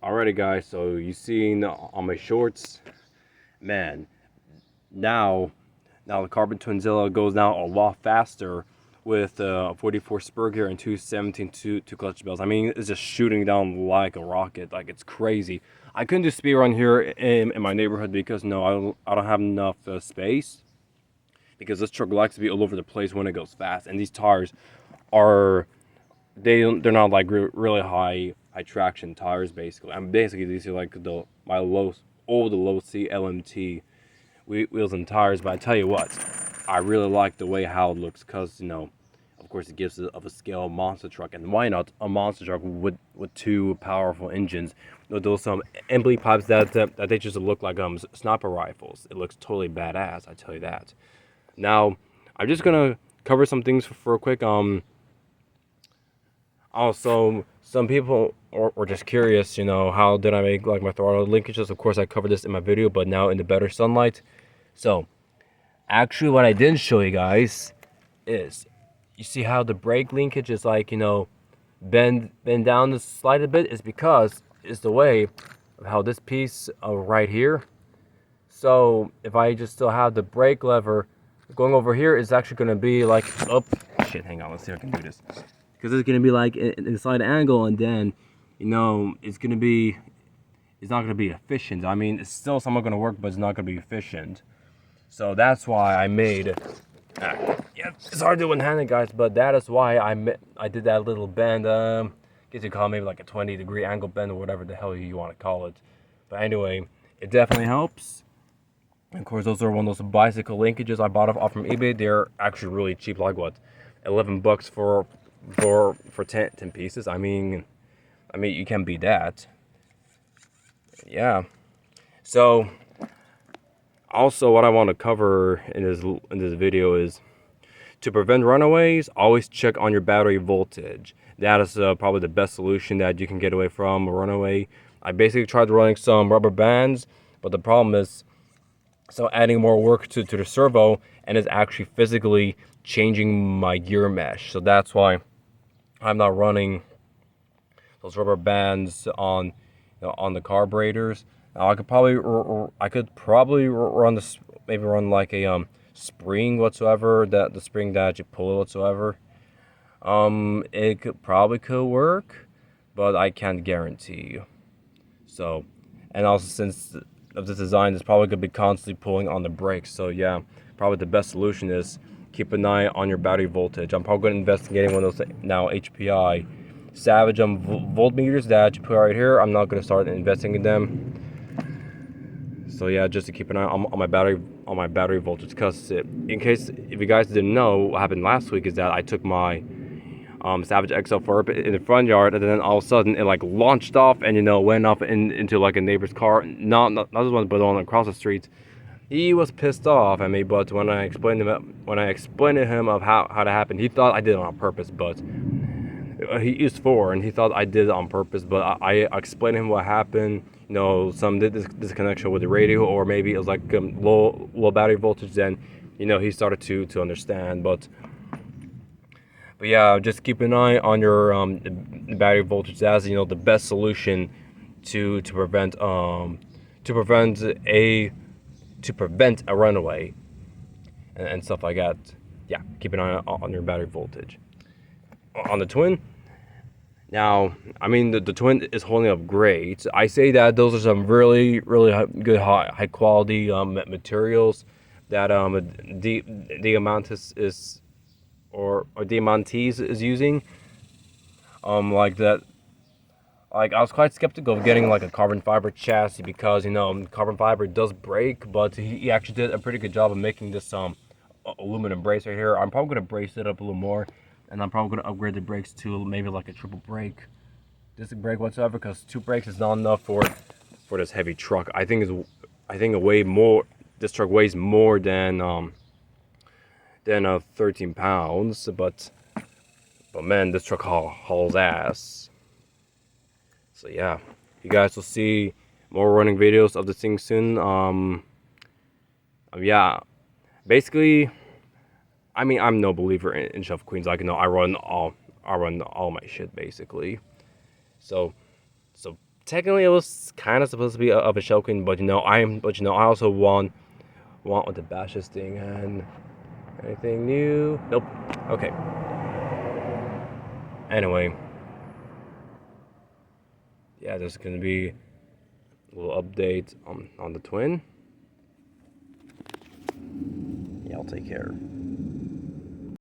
Alrighty guys, so you seen on my shorts, man, now now the CarbonTwinZilla goes now a lot faster with 44 spur gear and 217 two clutch bells. I mean, it's just shooting down like a rocket, like it's crazy. I couldn't do speed run here in my neighborhood because no, I don't have enough space, because this truck likes to be all over the place when it goes fast, and these tires are they're not like really high traction tires basically. I'm basically these are like the my low C LMT wheels and tires. But I tell you what, I really like the way how it looks, because of course it gives it of a scale monster truck, and why not a monster truck with two powerful engines with those embly pipes that they just look like sniper rifles. It looks totally badass, I tell you that. Now I'm just gonna cover some things for a quick Also, some people were just curious, how did I make like my throttle linkages? Of course, I covered this in my video, but now in the better sunlight. So, actually, what I didn't show you guys is, you see how the brake linkage is like, bend down the slide a bit, is because it's the way of how this piece right here. So, if I just still have the brake lever going over here, it's actually going to be like, oh, shit, hang on, let's see if I can do this. Because it's going to be like in a slight angle, and then, it's not going to be efficient. I mean, it's still somewhat going to work, but it's not going to be efficient. So that's why I made, yeah, it's hard to do one-handed, guys, but that is why I did that little bend, guess you call it maybe like a 20-degree angle bend or whatever the hell you want to call it. But anyway, it definitely helps. And of course, those are one of those bicycle linkages I bought off from eBay. They're actually really cheap, like what, $11 for 10 pieces. I mean you can't beat that. Yeah. So also, what I want to cover in this video is, to prevent runaways, always check on your battery voltage. That is probably the best solution that you can get away from a runaway. I basically tried running some rubber bands, but the problem is, so adding more work to the servo, and it's actually physically changing my gear mesh. So that's why I'm not running those rubber bands on the carburetors. Now, I could probably run this, maybe run like a spring whatsoever, that the spring that you pull whatsoever. It could work, but I can't guarantee you. So, and also, since of this design, it's probably gonna be constantly pulling on the brakes. So yeah, probably the best solution is keep an eye on your battery voltage. I'm probably gonna invest in getting one of those now HPI Savage voltmeters that you put right here. I'm not gonna start investing in them. So yeah, just to keep an eye on my battery voltage, because in case if you guys didn't know, what happened last week is that I took my Savage XL4 in the front yard, and then all of a sudden it like launched off and went off into like a neighbor's car. Not this one, but the one across the street. He was pissed off at me, but when I explained to him of how to happen, he thought I did it on purpose. But he is 4, and he thought I did it on purpose. But I explained to him what happened. Some disconnection with the radio, or maybe it was like low battery voltage. Then he started to understand. But yeah, just keep an eye on your battery voltage. That's the best solution to prevent a runaway and stuff like that. Yeah, keep an eye on your battery voltage. On the Twin, now, I mean, the Twin is holding up great. I say that those are some really good high quality materials that Diamantis is or Diamantes is using. Like that. Like, I was quite skeptical of getting like a carbon fiber chassis, because carbon fiber does break, but he actually did a pretty good job of making this aluminum brace right here. I'm probably gonna brace it up a little more, and I'm probably gonna upgrade the brakes to maybe like a triple brake, disc brake whatsoever, because 2 brakes is not enough for this heavy truck. I think this truck weighs more than 13 pounds, but man, this truck hauls ass. So yeah, you guys will see more running videos of this thing soon. Yeah, basically, I mean, I'm no believer in Shuffle Queens. Like, I run all my shit basically. So technically it was kind of supposed to be of a showcase, but I also want with the bashes thing. And anything new? Nope. Okay. Anyway, yeah, there's gonna be a little update on the twin. Yeah, I'll take care.